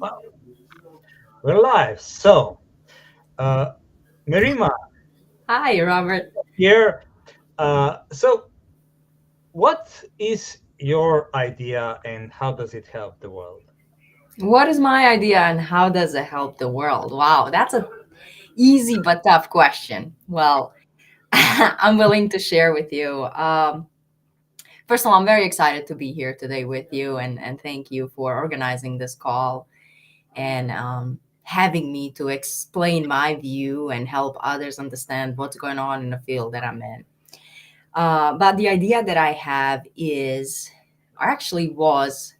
Well, we're live. So, uh, Merima Hi, Robert. here. So, what is your idea and how does it help the world? What is my idea and how does it help the world? Wow, that's a easy but tough question. Well, I'm willing to share with you. First of all, I'm very excited to be here today with you, and thank you for organizing this call and having me to explain my view and help others understand what's going on in the field that I'm in. But the idea that I have is, or actually was,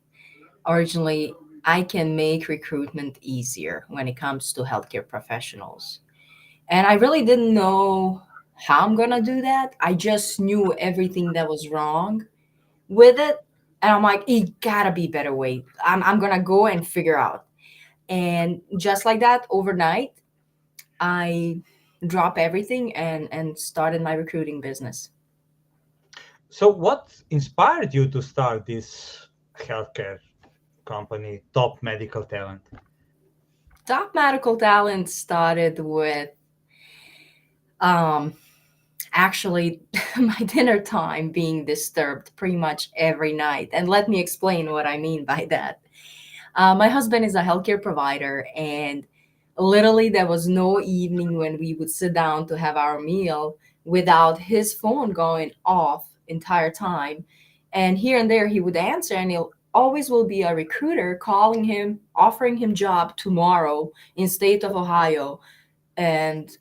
originally, I can make recruitment easier when it comes to healthcare professionals. And I really didn't know how I'm going to do that. I just knew everything that was wrong with it. And I'm like, it gotta be better way. I'm going to go and figure out. And just like that, overnight, I dropped everything and started my recruiting business. So, what inspired you to start this healthcare company, Top Medical Talent? Top Medical Talent started with um, actually my dinner time being disturbed pretty much every night. And let me explain what I mean by that. My husband is a healthcare provider, and literally, there was no evening when we would sit down to have our meal without his phone going off entire time. And here and there, he would answer, and he'll always will be a recruiter calling him, offering him job tomorrow in state of Ohio. And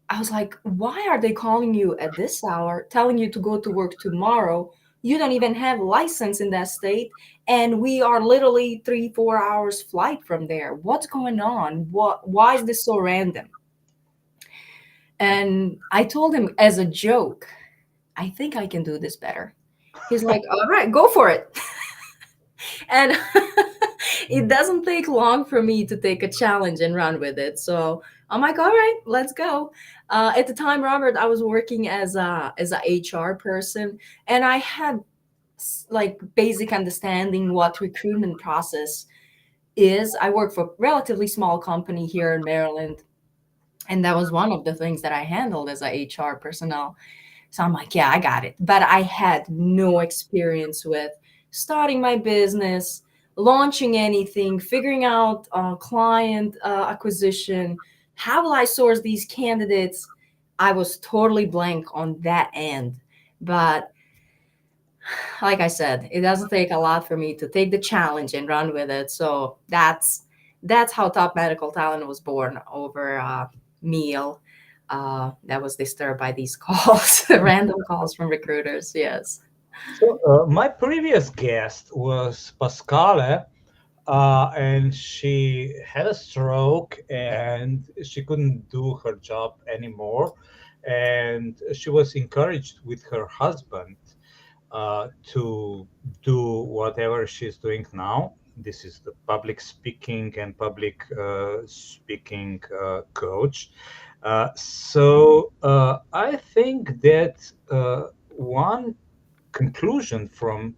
I was like, why are they calling you at this hour, telling you to go to work tomorrow? You don't even have license in that state, and we are literally 3 4 hours flight from there. What's going on? Why is this so random? And I told him as a joke, I think I can do this better. He's like, all right, go for it. And it doesn't take long for me to take a challenge and run with it. So I'm like, all right, let's go. At the time, Robert, I was working as a HR person, and I had like basic understanding what recruitment process is. I work for a relatively small company here in Maryland, and that was one of the things that I handled as a HR personnel. So I'm like, yeah, I got it. But I had no experience with starting my business, launching anything, figuring out client acquisition. How will I source these candidates? I was totally blank on that end. But like I said, it doesn't take a lot for me to take the challenge and run with it. So that's how Top Medical Talent was born over a meal that was disturbed by these calls, random calls from recruiters. Yes. So, my previous guest was Pascale, and she had a stroke and she couldn't do her job anymore. And she was encouraged with her husband to do whatever she's doing now. This is the public speaking and public speaking coach. So I think that one conclusion from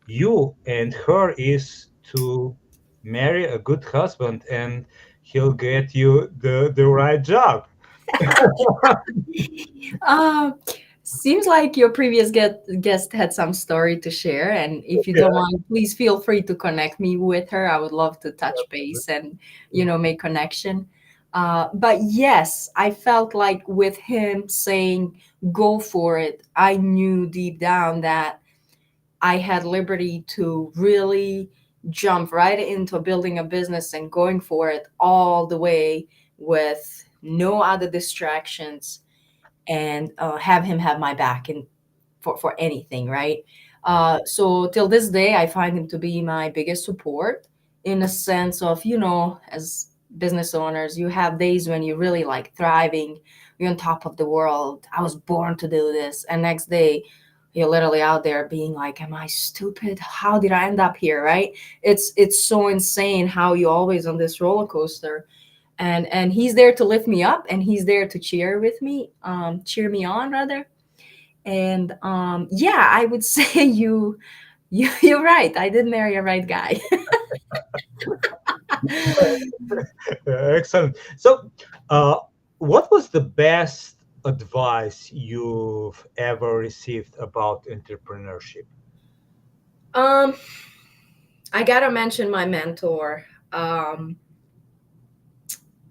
you and her is to marry a good husband and he'll get you the right job. Uh, Seems like your previous guest had some story to share, and if you don't Yeah. mind, please feel free to connect me with her. I would love to touch base and make connection. But yes, I felt like with him saying "go for it," I knew deep down that I had liberty to really jump right into building a business and going for it all the way with no other distractions and have him have my back and for anything, right? So till this day, I find him to be my biggest support in a sense of, as business owners, you have days when you're really like thriving, you're on top of the world. I was born to do this. And next day, you're literally out there being like, am I stupid? How did I end up here? Right? It's so insane how you always on this roller coaster, and he's there to lift me up, and he's there to cheer me on rather. And yeah, I would say you're right, I did marry a right guy. Excellent. So, uh, what was the best advice you've ever received about entrepreneurship? um, I gotta mention my mentor.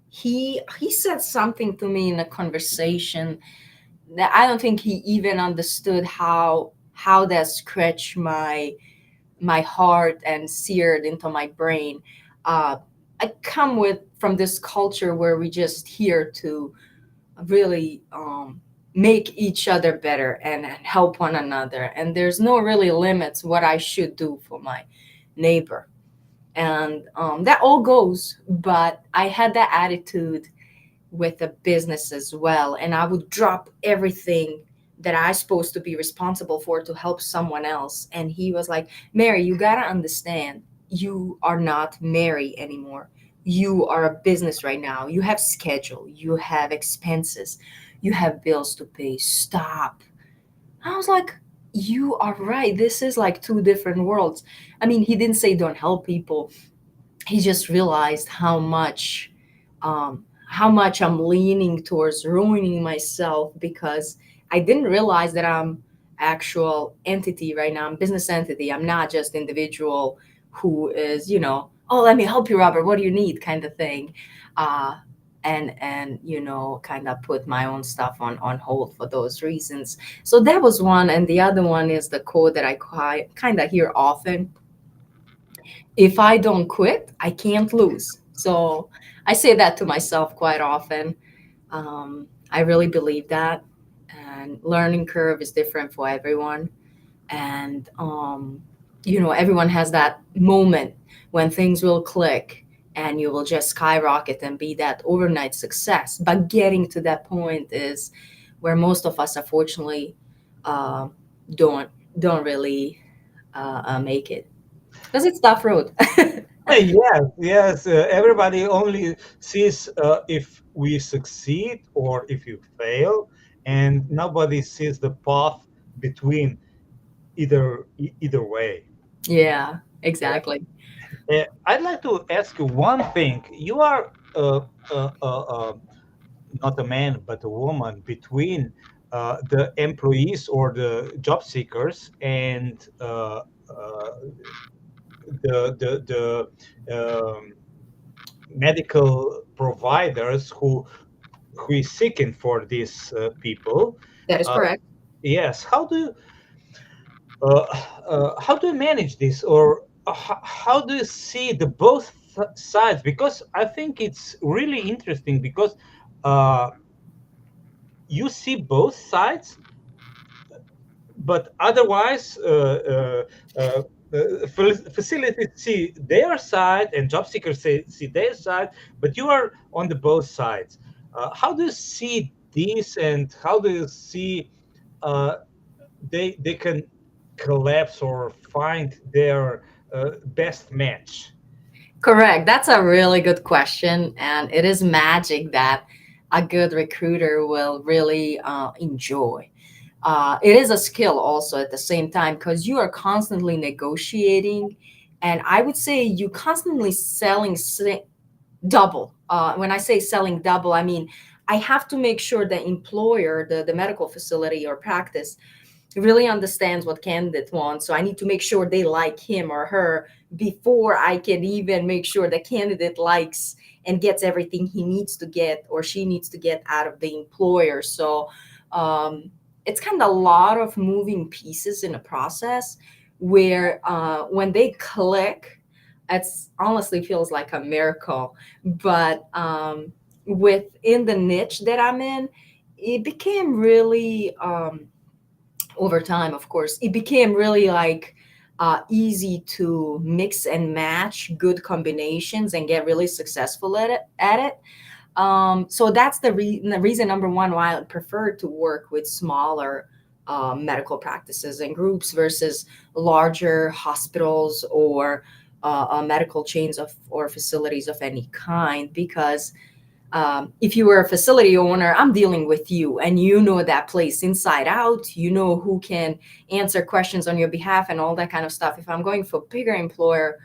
He said something to me in a conversation that I don't think he even understood how that scratched my heart and seared into my brain. Uh, I come with from this culture where we just here to really make each other better and help one another, and there's no really limits what I should do for my neighbor, and that all goes. But I had that attitude with the business as well, and I would drop everything that I supposed to be responsible for to help someone else. And he was like, Mary, you gotta understand, you are not Mary anymore. You are a business right now. You have schedule, you have expenses, you have bills to pay. Stop. I was like, you are right, this is like two different worlds. I mean, he didn't say don't help people, he just realized how much I'm leaning towards ruining myself because I didn't realize that I'm actual entity right now. I'm business entity. I'm not just individual who is, oh, let me help you, Robert. What do you need, kind of thing. Uh, and kind of put my own stuff on hold for those reasons. So that was one, and the other one is the quote that I kind of hear often: if I don't quit, I can't lose. So I say that to myself quite often. I really believe that. And learning curve is different for everyone. And, everyone has that moment when things will click and you will just skyrocket and be that overnight success. But getting to that point is where most of us, unfortunately, uh, don't don't really make it because it's tough road. Yes, yes. Everybody only sees if we succeed or if you fail, and nobody sees the path between either way. Yeah, Yeah. exactly. I'd like to ask you one thing. You are not a man but a woman between the employees or the job seekers and the medical providers who is seeking for these people. That is Uh, correct. yes, uh, how do you manage this, or how do you see the both sides? Because I think it's really interesting because uh, you see both sides, but otherwise facilities see their side and job seekers see their side, but you are on the both sides. How do you see this, and how do you see uh, they can collapse or find their best match? Correct. That's a really good question. And it is magic that a good recruiter will really enjoy. It is a skill also at the same time because you are constantly negotiating. And I would say you constantly selling double. When I say selling double, I mean, I have to make sure the employer, the medical facility or practice, really understands what candidate wants. So I need to make sure they like him or her before I can even make sure the candidate likes and gets everything he needs to get or she needs to get out of the employer. So um, it's kind of a lot of moving pieces in a process where when they click, it's honestly feels like a miracle. But within the niche that I'm in, it became really over time, of course, it became really like easy to mix and match good combinations and get really successful at it. So that's the reason number one why I prefer to work with smaller medical practices and groups versus larger hospitals or medical chains of or facilities of any kind, because if you were a facility owner, I'm dealing with you and you know that place inside out. You know who can answer questions on your behalf and all that kind of stuff. If I'm going for bigger employer,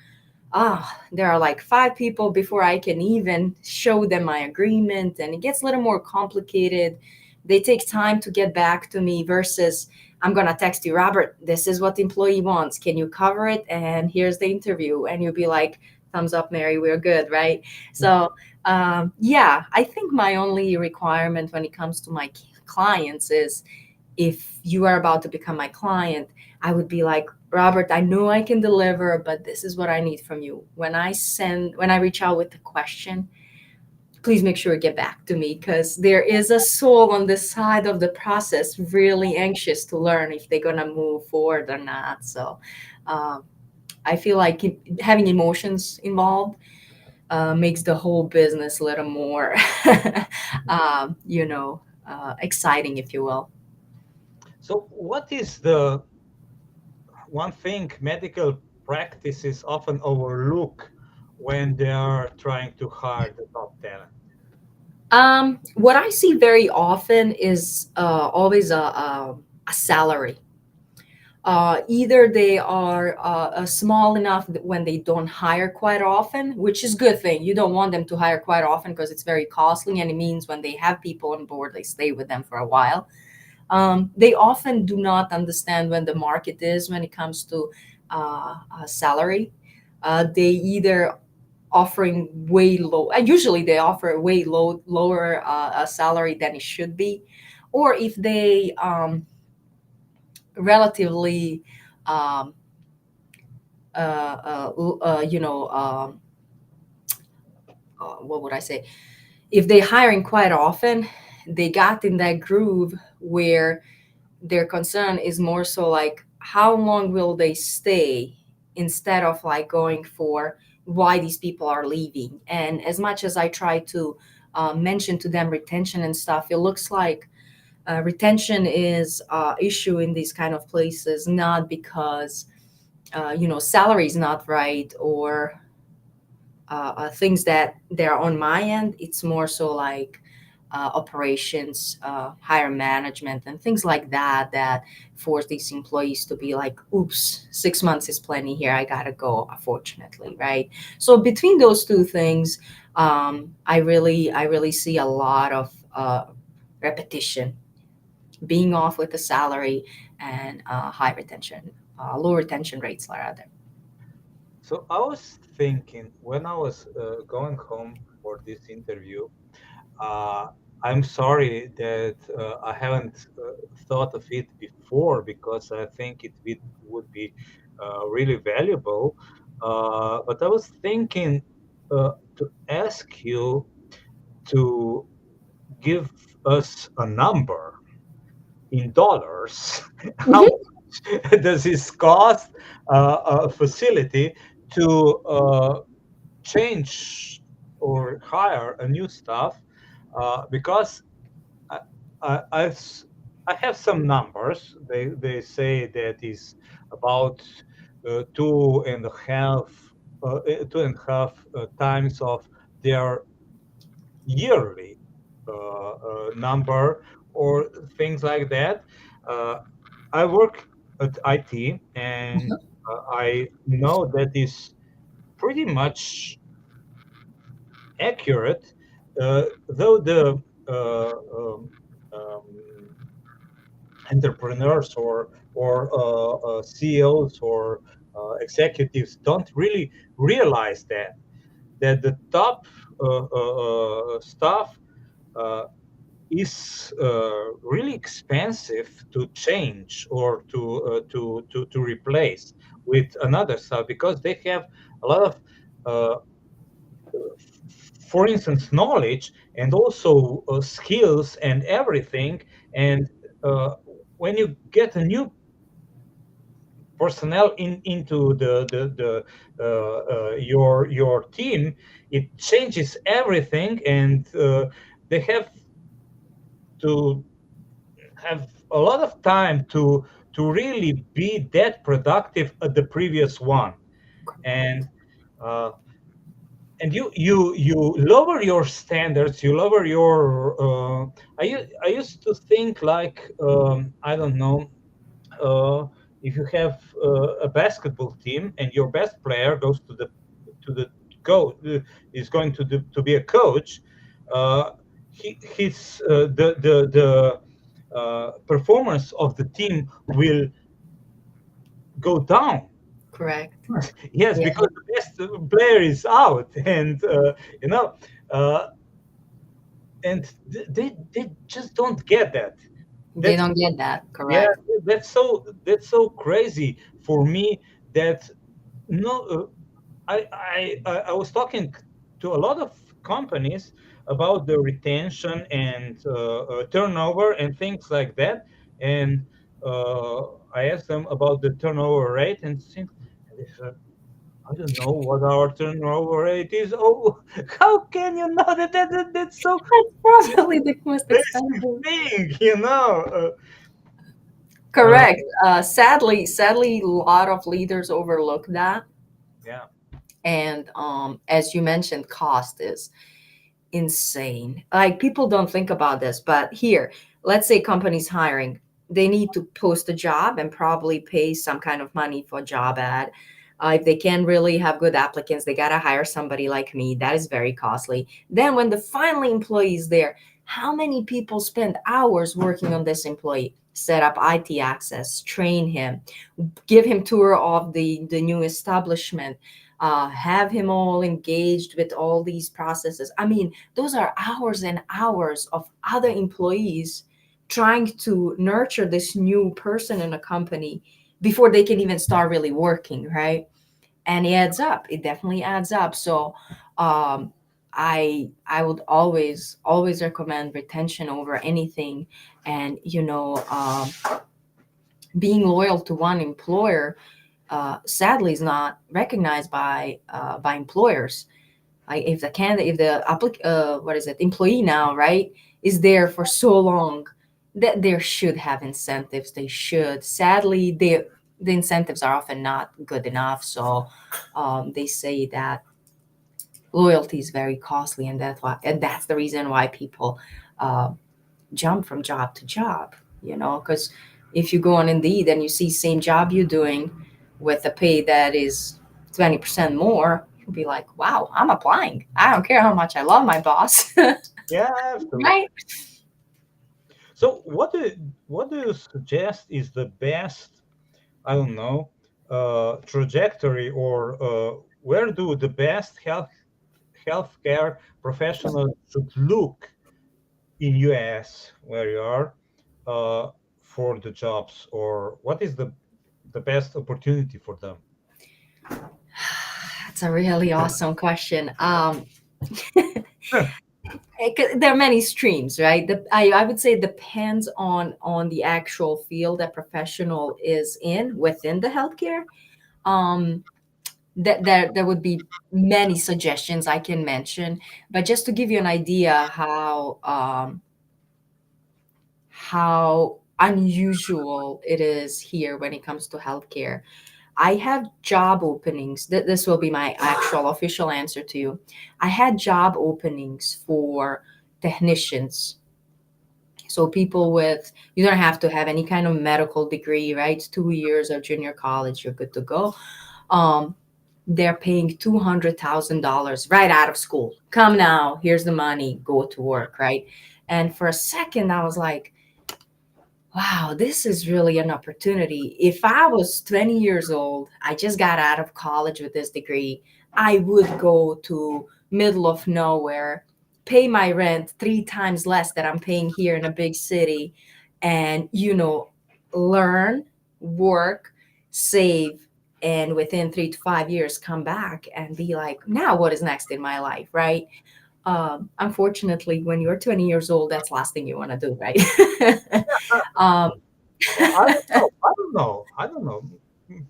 there are like five people before I can even show them my agreement, and it gets a little more complicated. They take time to get back to me versus I'm gonna text you, Robert, this is what the employee wants. Can you cover it? And here's the interview. And you'll be like, thumbs up, Mary, we're good, right? So yeah, I think my only requirement when it comes to my clients is if you are about to become my client, I would be like, Robert, I know I can deliver, but this is what I need from you. When I reach out with a question, please make sure to get back to me because there is a soul on this side of the process really anxious to learn if they're going to move forward or not. So um, I feel like having emotions involved makes the whole business a little more, you know, exciting, if you will. So, what is the one thing medical practices often overlook when they are trying to hire the top talent? What I see very often is always a salary. Either they are small enough that when they don't hire quite often, which is a good thing. You don't want them to hire quite often because it's very costly, and it means when they have people on board, they stay with them for a while. They often do not understand when the market is when it comes to salary. They either offering way low. Usually, they offer a way lower a salary than it should be, or if they relatively um, you know, what would I say? If they hiring quite often, they got in that groove where their concern is more so like how long will they stay instead of like going for why these people are leaving. And as much as I try to mention to them retention and stuff, it looks like retention is issue in these kind of places not because salary is not right or things that they're on my end. It's more so like operations, higher management, and things like that that force these employees to be like, "Oops, 6 months is plenty here. I gotta go." Unfortunately, right? So between those two things, I really see a lot of repetition, being off with the salary and high retention, low retention rates rather. So I was thinking when I was going home for this interview, uh, I'm sorry that I haven't thought of it before because I think would be really valuable. But I was thinking to ask you to give us a number in dollars. How much does this cost a facility to change or hire a new staff? Because I, I, I've, s- I have some numbers. They say that is about two and a half, two and a half times of their yearly number or things like that. Uh, I work at IT, and I know that is pretty much accurate, though the um, entrepreneurs or CEOs or executives don't really realize that the top staff uh, is really expensive to change or to replace with another stuff because they have a lot of uh, for instance knowledge and also skills and everything. And uh, when you get a new personnel into your team, it changes everything, and they have to have a lot of time to really be that productive at the previous one. And uh, you lower your standards, you lower your I used to think like I don't know, if you have a basketball team and your best player goes to the to the coach, is going to be a coach, uh, his the performance of the team will go down. Correct. Yes, Yeah. because the best player is out, and you know, uh, and they just don't get that. They That's don't get that. yeah, Correct. that's so crazy for me that no, I was talking to a lot of companies about the retention and turnover and things like that, and uh, I asked them about the turnover rate and things, and they said, "I don't know what our turnover rate is." Oh, how can you know that? That's so That's probably the most basic expensive. thing, you know. Uh, Correct. Sadly, a lot of leaders overlook that. yeah, And as you mentioned, cost is insane. Like people don't think about this, but here, let's say companies hiring, they need to post a job and probably pay some kind of money for a job ad. If they can really have good applicants, they gotta hire somebody like me. That is very costly. Then when the finally employee is there, how many people spend hours working on this employee? Set up IT access, train him, give him tour of the new establishment, have him all engaged with all these processes. I mean, those are hours and hours of other employees trying to nurture this new person in a company before they can even start really working, right? And it adds up. It definitely adds up. So um, I would always recommend retention over anything. And being loyal to one employer sadly is not recognized by employers. Like if the candidate, if the what is it, employee now, right, is there for so long, that there should have incentives. They should. Sadly, the incentives are often not good enough. So they say that loyalty is very costly, and that's the reason why people uh, jump from job to job. Because if you go on Indeed and you see same job you're doing with a pay that is 20% more, you'll be like, wow, I'm applying. I don't care how much I love my boss. yeah, I have to. Right. So, what do you suggest is the best? I don't know, trajectory, or where do the best healthcare professionals should look in US where you are for the jobs, or what is the best opportunity for them? That's a really awesome question. Huh. There are many streams, right? I would say it depends on the actual field that professional is in within the healthcare. Um, that there would be many suggestions I can mention, but just to give you an idea how unusual it is here when it comes to healthcare. I have job openings. This will be my actual official answer to you. I had job openings for technicians. So people with, you don't have to have any kind of medical degree, right? 2 years of junior college, you're good to go. Um, they're paying $200,000 right out of school. Come now, here's the money, go to work, right? And for a second, I was like, wow, this is really an opportunity. If I was 20 years old, I just got out of college with this degree, I would go to middle of nowhere, pay my rent 3 times less that I'm paying here in a big city, and learn, work, save, and within 3 to 5 years come back and be like, now what is next in my life, right? Unfortunately, when you're 20 years old, that's the last thing you want to do, right? um, Well, I don't know. I don't know. I don't know.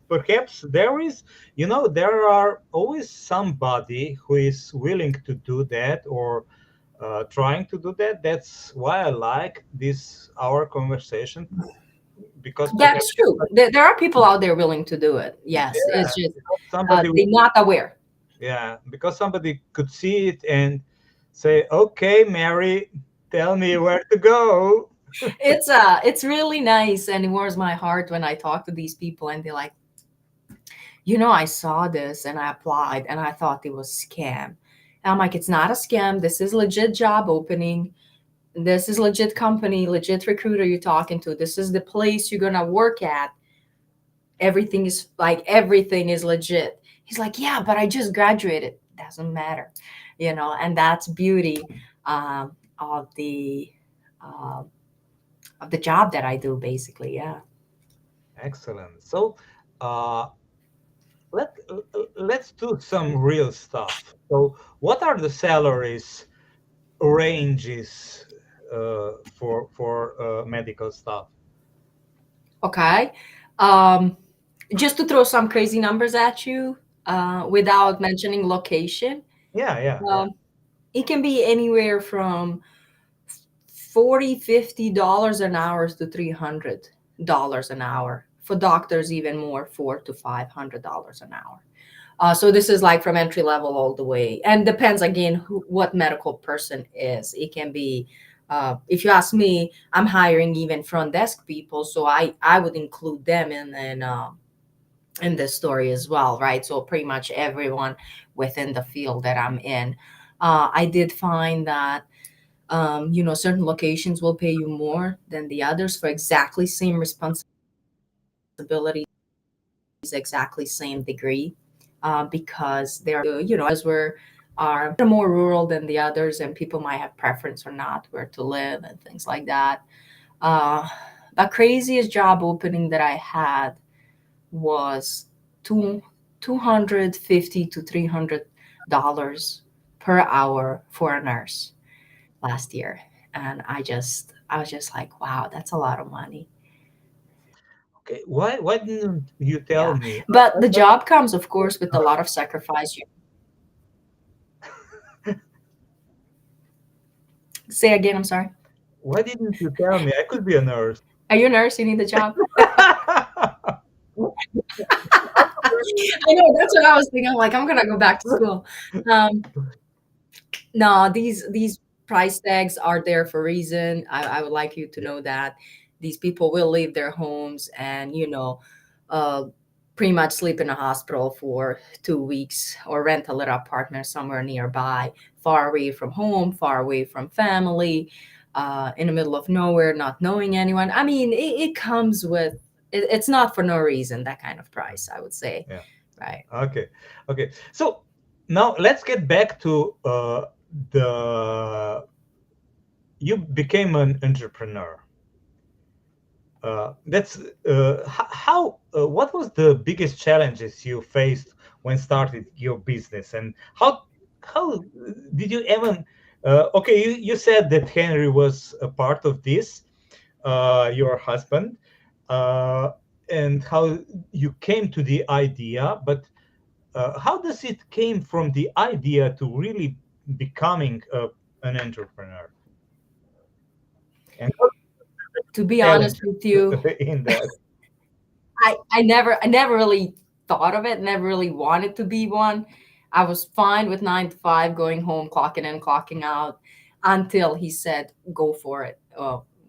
Perhaps there is, there are always somebody who is willing to do that, or trying to do that. That's why I like this our conversation, because perhaps that's true. There are people out there willing to do it. Yes, yeah, it's just because somebody they're not aware. yeah, because somebody could see it and say, "Okay, Mary, tell me where to go." It's really nice, and it warms my heart when I talk to these people, and they're like, I saw this and I applied and I thought it was scam. And I'm like, it's not a scam. This is legit job opening. This is legit company, legit recruiter you're talking to. This is the place you're gonna work at. Everything is legit. He's like, yeah, but I just graduated. Doesn't matter, and that's beauty of uh, the job that I do, basically. Yeah. Excellent. So, uh, let's do some real stuff. So, what are the salaries ranges for medical staff? Okay. Um, just to throw some crazy numbers at you, without mentioning location, Yeah, yeah, yeah. um, it can be anywhere from 40, $50 an hour to $300 an hour. For doctors, even more, $400 to $500 an hour. So this is like from entry level all the way, and depends again what medical person is. It can be, if you ask me, I'm hiring even front desk people, so I would include them in this story as well, right? So pretty much everyone within the field that I'm in. I did find that certain locations will pay you more than the others for exactly same responsibilities, exactly same degree, because there are, as where are more rural than the others, and people might have preference or not where to live and things like that. Uh, the craziest job opening that I had was two 250 to $300 per hour for a nurse last year, and I was just like, wow, that's a lot of money. Okay, why didn't you tell Yeah, me? but the job comes, of course, with a lot of sacrifice. You say again, I'm sorry. Why didn't you tell me? I could be a nurse. Are you a nurse? You need the job? I know, that's what I was thinking. I'm like, I'm gonna go back to school. Um, no, these price tags are there for a reason. I would like you to Yeah. know that these people will leave their homes and uh, pretty much sleep in a hospital for 2 weeks or rent a little apartment somewhere nearby, far away from home, far away from family, in the middle of nowhere, not knowing anyone. I mean, it comes with it's not for no reason that kind of price, I would say, Yeah. right? Okay. Okay. So now let's get back to the you became an entrepreneur. That's how. What was the biggest challenges you faced when started your business, and how did you even? Okay, you said that Henry was a part of this, your husband, uh, and how you came to the idea. But how does it came from the idea to really becoming an entrepreneur, and what To be honest challenges with you, in that? I never really thought of it, never really wanted to be one. I was fine with 9 to 5, going home, clocking in, clocking out, until he said, "Go for it."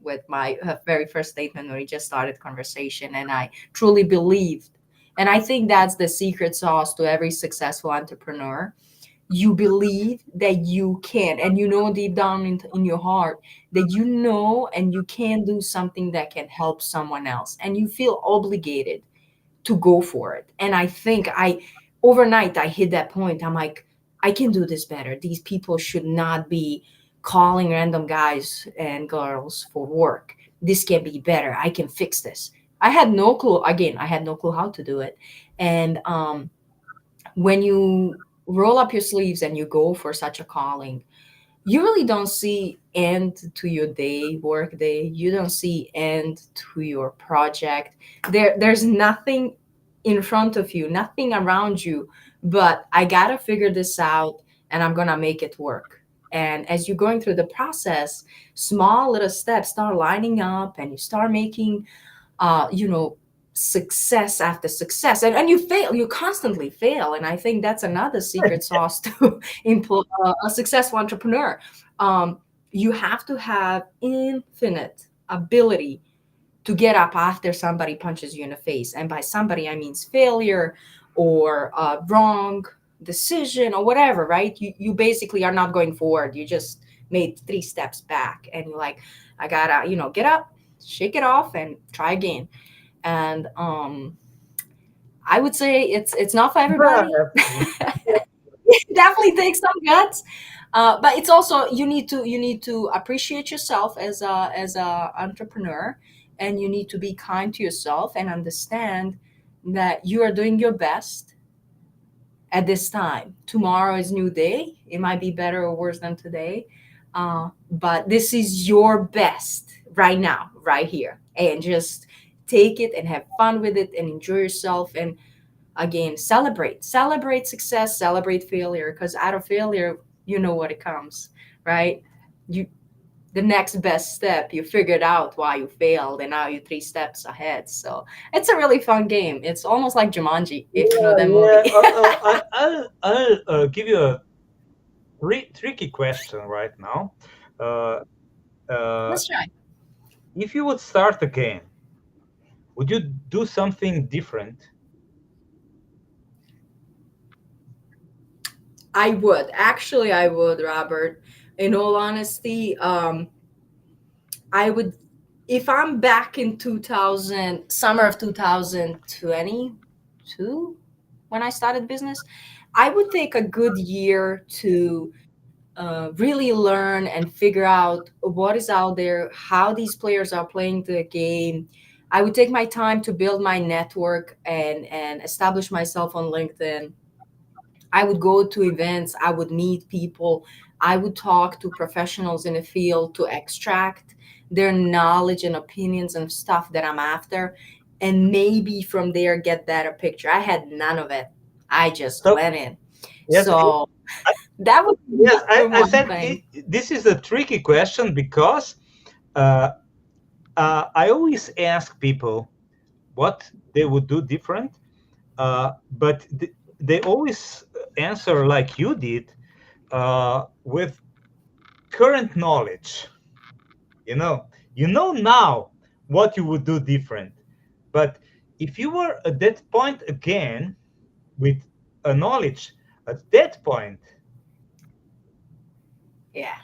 With my very first statement when we just started conversation, and I truly believed, and I think that's the secret sauce to every successful entrepreneur. You believe that you can, and deep down in your heart that and you can do something that can help someone else, and you feel obligated to go for it. And I think I overnight I hit that point. I'm like, I can do this better. These people should not be calling random guys and girls for work. This can be better. I can fix this. I had no clue. Again, I had no clue how to do it. And when you roll up your sleeves and you go for such a calling, you really don't see end to your work day. You don't see end to your project. There's nothing in front of you, nothing around you, but I gotta figure this out and I'm gonna make it work. And as you're going through the process, small little steps start lining up and you start making uh, you know, success after success. And you fail, you constantly fail. And I think that's another secret sauce to a successful entrepreneur. Um, you have to have infinite ability to get up after somebody punches you in the face. And by somebody, I mean failure or wrong decision or whatever, right? You basically are not going forward. You just made 3 steps back, and you're like, I gotta, get up, shake it off, and try again. And I would say it's not for everybody. But It definitely takes some guts, but it's also you need to appreciate yourself as a entrepreneur, and you need to be kind to yourself and understand that you are doing your best at this time. Tomorrow is new day. It might be better or worse than today, but this is your best right now, right here, and just take it and have fun with it and enjoy yourself. And again, celebrate success, celebrate failure, because out of failure, you know what it comes, right? You The next best step, you figured out why you failed, and now you're 3 steps ahead. So it's a really fun game. It's almost like Jumanji, if you know yeah, that yeah. movie. I'll give you a tricky question right now. Uh, uh, Let's try. if you would start again, would you do something different? I would actually, I would, Robert. In all honesty, I would, if I'm back in 2000, summer of 2022, when I started business, I would take a good year to really learn and figure out what is out there, how these players are playing the game. I would take my time to build my network and establish myself on LinkedIn. I would go to events, I would meet people, I would talk to professionals in the field to extract their knowledge and opinions and stuff that I'm after, and maybe from there get better picture. I had none of it. I just So went in. yes, So I, that would be yes. number I one said thing. this is a tricky question because uh, I always ask people what they would do different, but they always answer like you did, with current knowledge. You know now what you would do different, but if you were at that point again with a knowledge at that point, Yeah,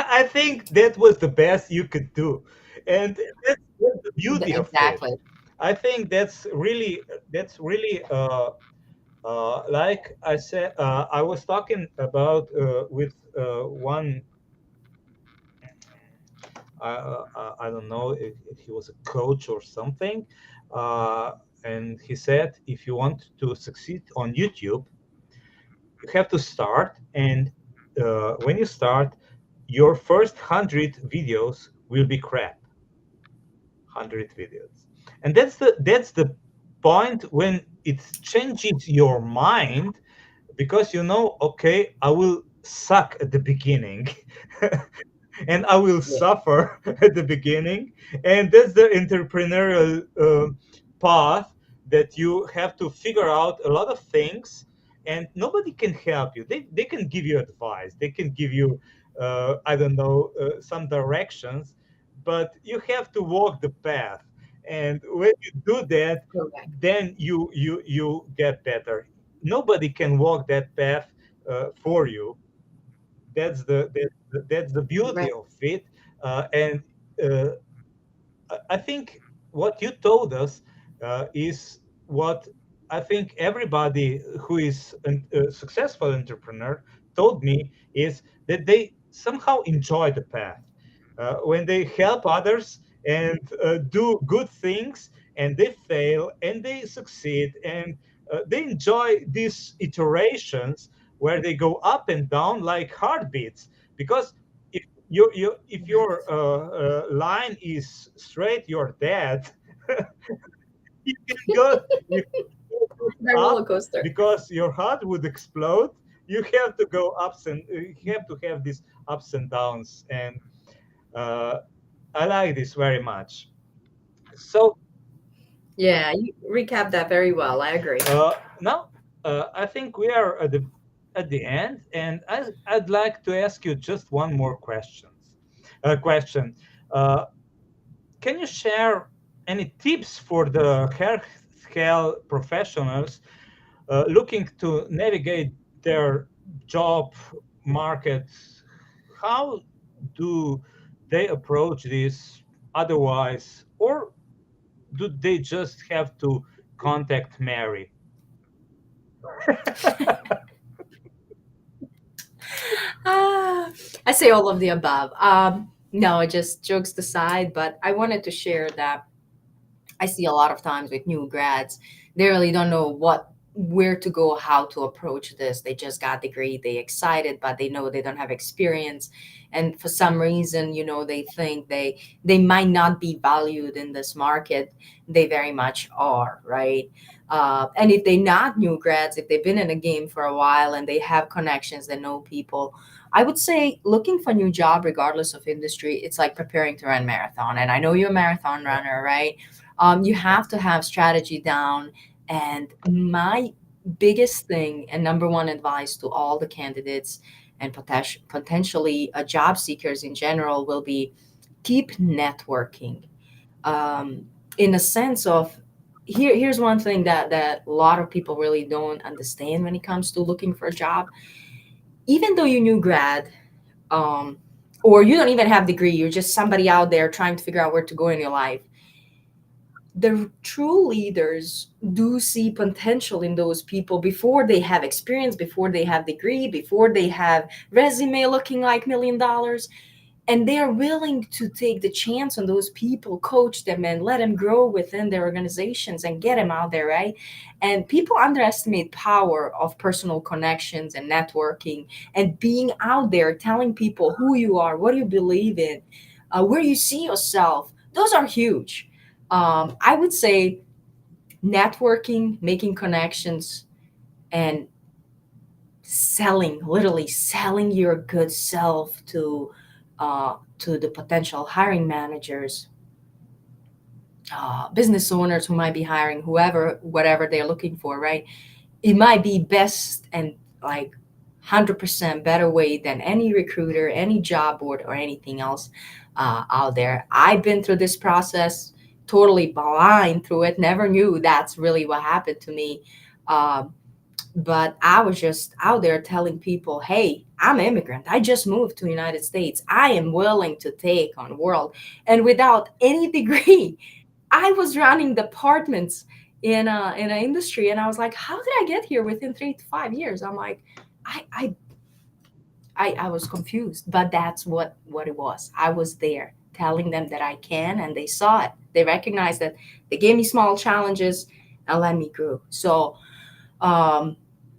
I think that was the best you could do, and that's the beauty of it. exactly. I think that's really like I said. I was talking about with one. I don't know if he was a coach or something, uh, and he said if you want to succeed on YouTube, you have to start, and when you start, your first 100 videos will be crap. 100 videos, and that's the point when it changes your mind, because okay, I will suck at the beginning, and I will Yeah, suffer at the beginning. And that's the entrepreneurial path, that you have to figure out a lot of things, and nobody can help you. They can give you advice, they can give you, I don't know, some directions, but you have to walk the path. And when you do that, correct, then you get better. Nobody can walk that path for you. That's the beauty correct. of it. And uh, I think what you told us is what I think everybody who is a successful entrepreneur told me, is that they somehow enjoy the path. When they help others and do good things, and they fail and they succeed, and they enjoy these iterations where they go up and down like heartbeats. Because if your line is straight, you're dead. You can go, you can go The roller up, coaster. because your heart would explode. You have to go ups, and you have to have these ups and downs. And uh, I like this very much. So Yeah, you recap that very well. I agree. now I think we are at the end, and I'd like to ask you just one more question. Uh, can you share any tips for the health professionals looking to navigate their job markets, how do they approach this otherwise, or do they just have to contact Mary? Ah, I say all of the above. No, just jokes aside, but I wanted to share that I see a lot of times with new grads, they really don't know where to go, how to approach this. They just got degree, they excited, but they know they don't have experience. And for some reason, they think they might not be valued in this market. They very much are, right? And if they're not new grads, if they've been in a game for a while and they have connections, they know people, I would say looking for a new job, regardless of industry, it's like preparing to run marathon. And I know you're a marathon runner, right? You have to have strategy down. And my biggest thing and number one advice to all the candidates and potentially job seekers in general will be keep networking. Um, in a sense of here's one thing that a lot of people really don't understand when it comes to looking for a job. Even though you're new grad, um, or you don't even have degree, you're just somebody out there trying to figure out where to go in your life, the true leaders do see potential in those people before they have experience, before they have degree, before they have resume looking like $1 million, and they are willing to take the chance on those people, coach them and let them grow within their organizations and get them out there, right? And people underestimate power of personal connections and networking and being out there telling people who you are, what you believe in, where you see yourself. Those are huge. I would say networking, making connections, and selling, literally selling your good self to the potential hiring managers, business owners who might be hiring whoever, whatever they're looking for, right? It might be best and like 100% better way than any recruiter, any job board, or anything else out there. I've been through this process totally blind through it, never knew that's really what happened to me. Um, but I was just out there telling people, hey, I'm an immigrant. I just moved to the United States. I am willing to take on the world. And without any degree, I was running departments in an industry, and I was like, how did I get here within 3 to 5 years? I'm like, I I I was confused, but that's what it was. I was there telling them that I can, and they saw it. They recognized that. They gave me small challenges and let me grow. So um,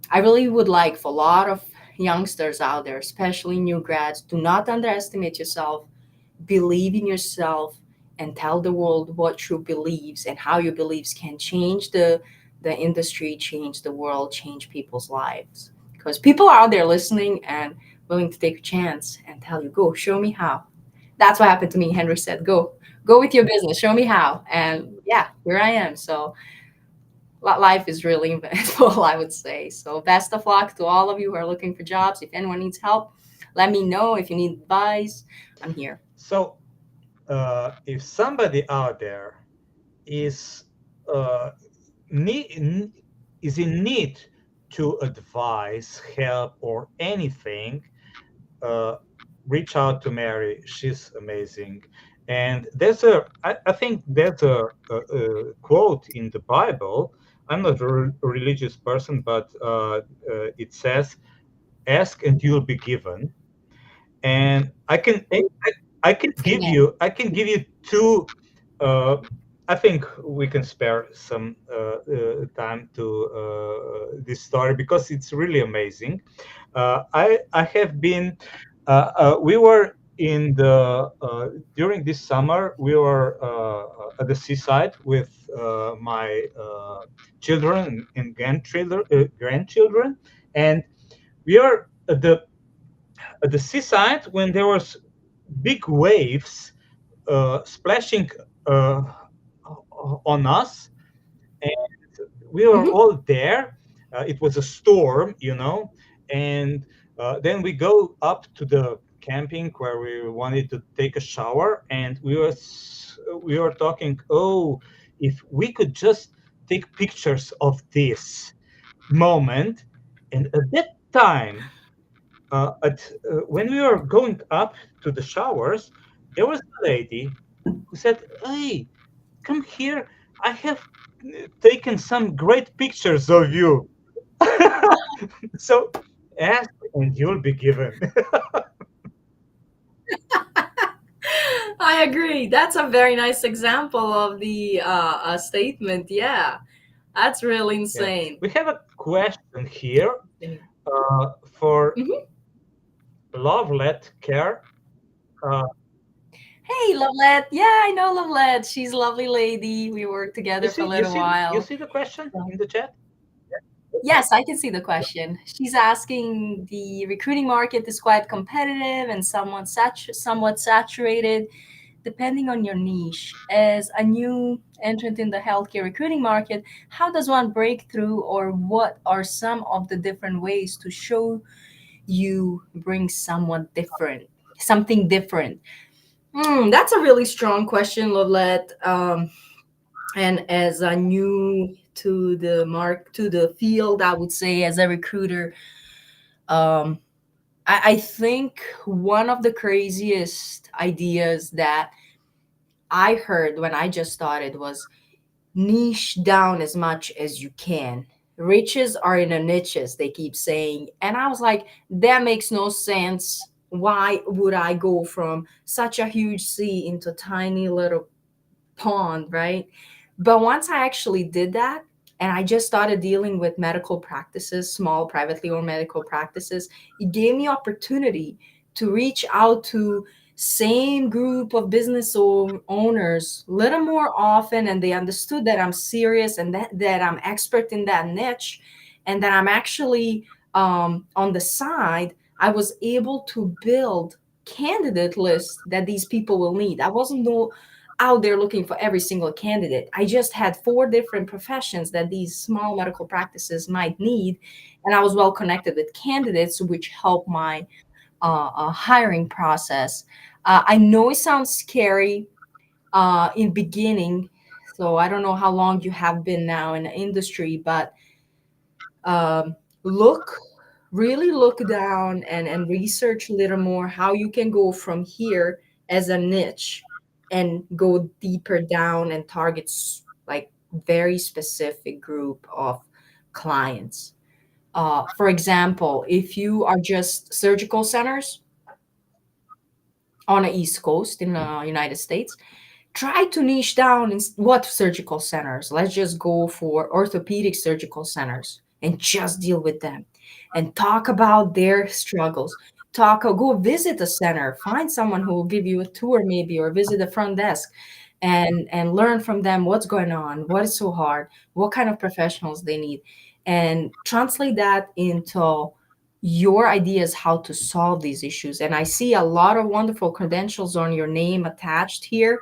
I really would like for a lot of youngsters out there, especially new grads, do not underestimate yourself. Believe in yourself and tell the world what you believes and how your beliefs can change the industry, change the world, change people's lives. Because people are out there listening and willing to take a chance and tell you, go, show me how. That's what happened to me. Henry said, go with your business, show me how. And yeah, here I am. So life is really eventful, I would say. So best of luck to all of you who are looking for jobs. If anyone needs help, let me know. If you need advice, I'm here. So, if somebody out there is uh, need, is in need to advice, help, or anything, uh, reach out to Mary. She's amazing. And I think there's a quote in the Bible. I'm not a religious person, but it says, "Ask and you'll be given." And Amen. I can give you two. Uh, I think we can spare some time to this story because it's really amazing. I have been. We were in the during this summer. We were at the seaside with my children and grandchildren, and we are at the seaside when there was big waves splashing uh, on us, and we were Hmm. all there. It was a storm, and then we go up to the camping where we wanted to take a shower, and we were talking. Oh, if we could just take pictures of this, moment. And at that time, when we were going up to the showers, there was a lady who said, "Hey, come here. I have taken some great pictures of you." So ask and you'll be given. I agree. That's a very nice example of the statement. Yeah, that's really Yeah. insane. We have a question here for Mhm. Lovelet Care. Uh, Hey, Lovelet. Yeah, I know Lovelet. She's a lovely lady. We worked you together for a see, you little see, you while. see the question So- in the chat? Yes, I can see the question. She's asking the recruiting market is quite competitive and somewhat saturated, depending on your niche. As a new entrant in the healthcare recruiting market, how does one break through, or what are some of the different ways to show you bring something different? That's a really strong question, Lovelet. And as a new to the field, I would say as a recruiter, um, I think one of the craziest ideas that I heard when I just started was niche down as much as you can. Riches are in the niches, they keep saying. And I was like, that makes no sense. Why would I go from such a huge sea into tiny little pond, right? But once I actually did that, and I just started dealing with medical practices, small privately owned medical practices, it gave me opportunity to reach out to same group of owners a little more often, and they understood that I'm serious and that I'm expert in that niche, and that I'm actually on the side. I was able to build candidate lists that these people will need. I wasn't no out there looking for every single candidate. I just had four different professions that these small medical practices might need, and I was well connected with candidates, which helped my hiring process. I know it sounds scary in beginning, so I don't know how long you have been now in the industry, but um, look really look down and research a little more how you can go from here as a niche and go deeper down and target like very specific group of clients. For example, if you are just surgical centers on the East Coast in the United States, try to niche down in what surgical centers. Let's just go for orthopedic surgical centers and just deal with them and talk about their struggles. Go visit a center, find someone who will give you a tour maybe, or visit the front desk and learn from them what's going on, what is so hard, what kind of professionals they need, and translate that into your ideas how to solve these issues. And I see a lot of wonderful credentials on your name attached here.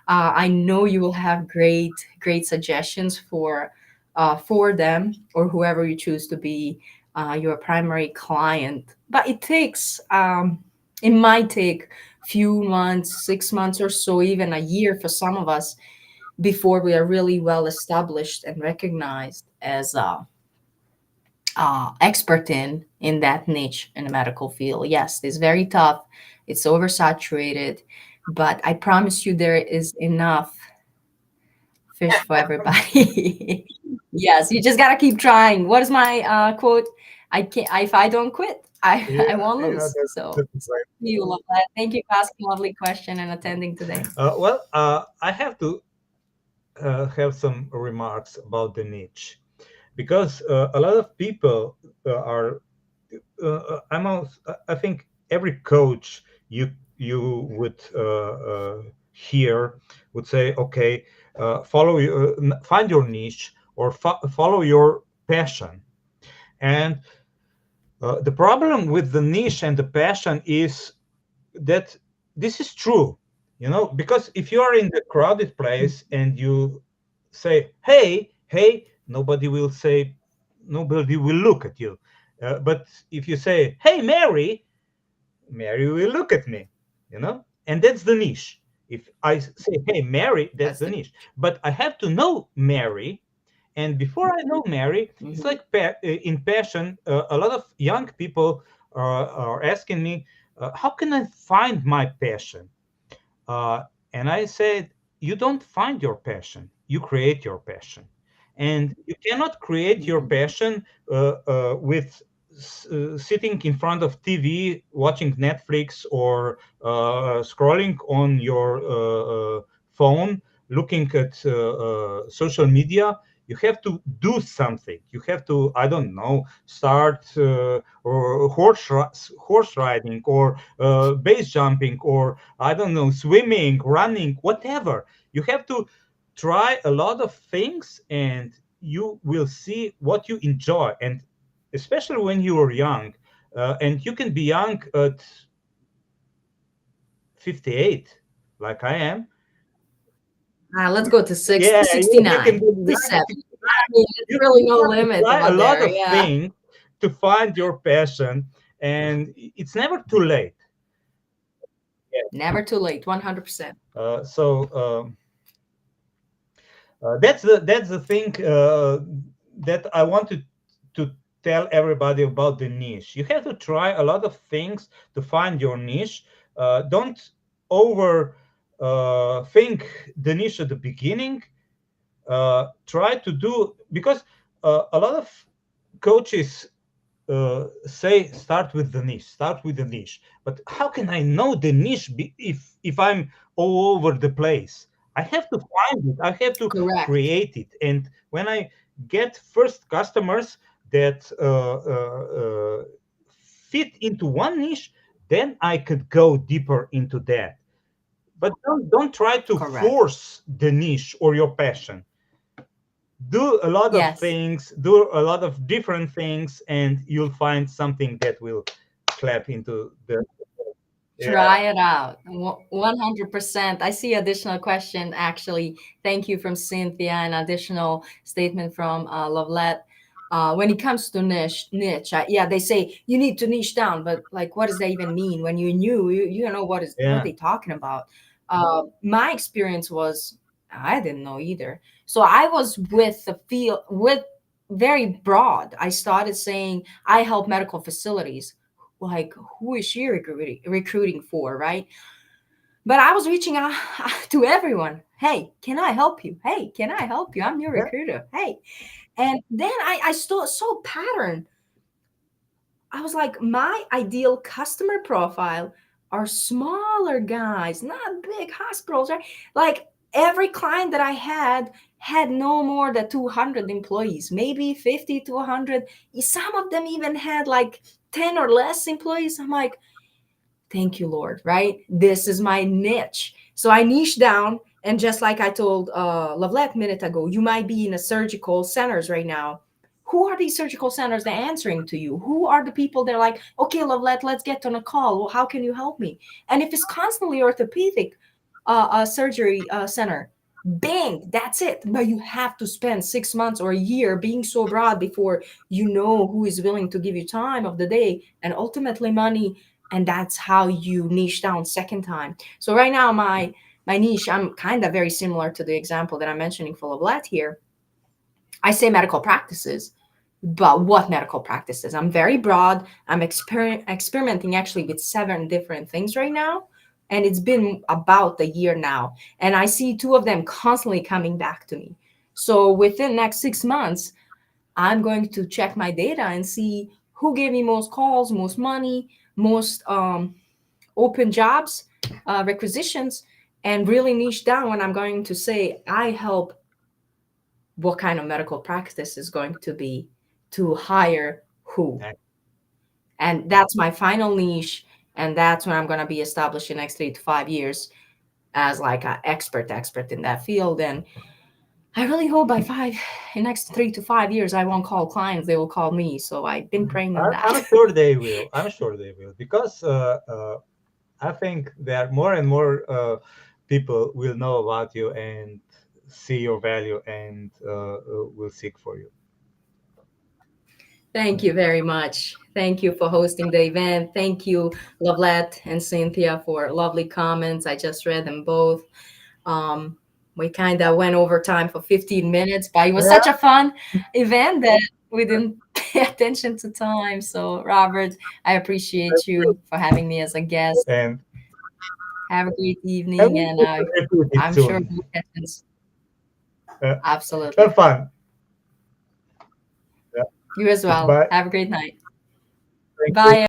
I know you will have great suggestions for them or whoever you choose to be your primary client. But it might take few months, 6 months or so, even a year for some of us before we are really well established and recognized as expert in that niche in the medical field. Yes, it's very tough. It's oversaturated, but I promise you there is enough fish for everybody. Yes, you just gotta keep trying. What is my quote? I can't. If I don't quit, Yeah, I won't yeah, lose. So that's right. you love that. Thank you for asking a lovely question and attending today. Well, I have to have some remarks about the niche because a lot of people are. I think every coach you would hear would say, okay, find your niche or follow your passion. And the problem with the niche and the passion is that this is true, because if you are in the crowded place and you say, hey, nobody will look at you. But if you say, hey, Mary will look at me, and that's the niche. If I say, hey, Mary, that's That's the the niche. But I have to know Mary, And before I know Mary, it's Mhm. like in passion, a lot of young people are asking me, how can I find my passion? Uh, and I said, you don't find your passion, you create your passion. And you cannot create your Mhm. passion with sitting in front of TV, watching Netflix, or scrolling on your phone, looking at social media. You have to do something. You have to, I don't know, start or horse riding, or base jumping, or I don't know, swimming, running, whatever. You have to try a lot of things, and you will see what you enjoy. And especially when you are young, and you can be young at 58, like I am. Let's go to Yeah, you can 69, be young at 67. 59. I mean, it's really You no have to limit try a out lot there. of Yeah. things to find your passion, and it's never too late. Yeah. Never too late, 100%. So that's the thing that I wanted to tell everybody about the niche. You have to try a lot of things to find your niche. Don't over think the niche at the beginning. Try to do, because a lot of coaches say start with the niche, start with the niche. But how can I know the niche if I'm all over the place? I have to find it, I have to Correct. create it. And when I get first customers that fit into one niche, then I could go deeper into that. But don't try to Correct. force the niche or your passion. Do a lot of Yes. things, do a lot of different things, and you'll find something that will clap into the. Yeah, Try it out. 100%. I see additional question actually. Thank you from Cynthia. An additional statement from Lovelet. When it comes to niche, yeah, they say you need to niche down, but like, what does that even mean? When you're new, you know what yeah, they talking about. My experience was I didn't know either. So I was with the field with very broad. I started saying I help medical facilities, like who is she recruiting for, right? But I was reaching out to everyone. Hey, can I help you? Hey, can I help you? I'm your yeah, recruiter. Hey. And then I saw pattern. I was like, my ideal customer profile are smaller guys, not big hospitals, right? Like every client that I had no more than 200 employees, maybe 50 to 100. Some of them even had like 10 or less employees. I'm like, thank you, Lord, right? This is my niche. So I niche down. And just like I told Lovelet a minute ago, you might be in a surgical centers right now. Who are these surgical centers that are answering to you? Who are the people that are like, okay, Lovelet, let's get on a call. Well, how can you help me? And if it's constantly orthopedic surgery center, bang, that's it. But you have to spend 6 months or a year being so broad before you know who is willing to give you time of the day and ultimately money, and that's how you niche down second time. So right now my niche, I'm kind of very similar to the example that I'm mentioning for Lablat here. I say medical practices, but what medical practices? I'm very broad. I'm experimenting actually with 7 different things right now, and it's been about a year now, and I see 2 of them constantly coming back to me. So within next 6 months, I'm going to check my data and see who gave me most calls, most money, most open jobs, requisitions, and really niche down when I'm going to say I help what kind of medical practice is going to be to hire who. yeah. And that's my final niche. And that's when I'm going to be established in the next 3 to 5 years as like an expert in that field. And I really hope by in next 3 to 5 years, I won't call clients. They will call me. So I've been praying on that. I'm sure they will. I'm sure they will, because I think that more and more people will know about you and see your value, and will seek for you. Thank you very much. Thank you for hosting the event. Thank you, Lovelet and Cynthia, for lovely comments. I just read them both. Um, we kind of went over time for 15 minutes, but it was Yeah, such a fun event that we didn't pay attention to time. So, Robert, I appreciate you for having me as a guest. and Have a great evening, and and we can repeat it I'm sure soon. we'll catch us. Uh, have Absolutely. fun. Yeah. You as well. Bye. Have a great night. Thank Bye, you.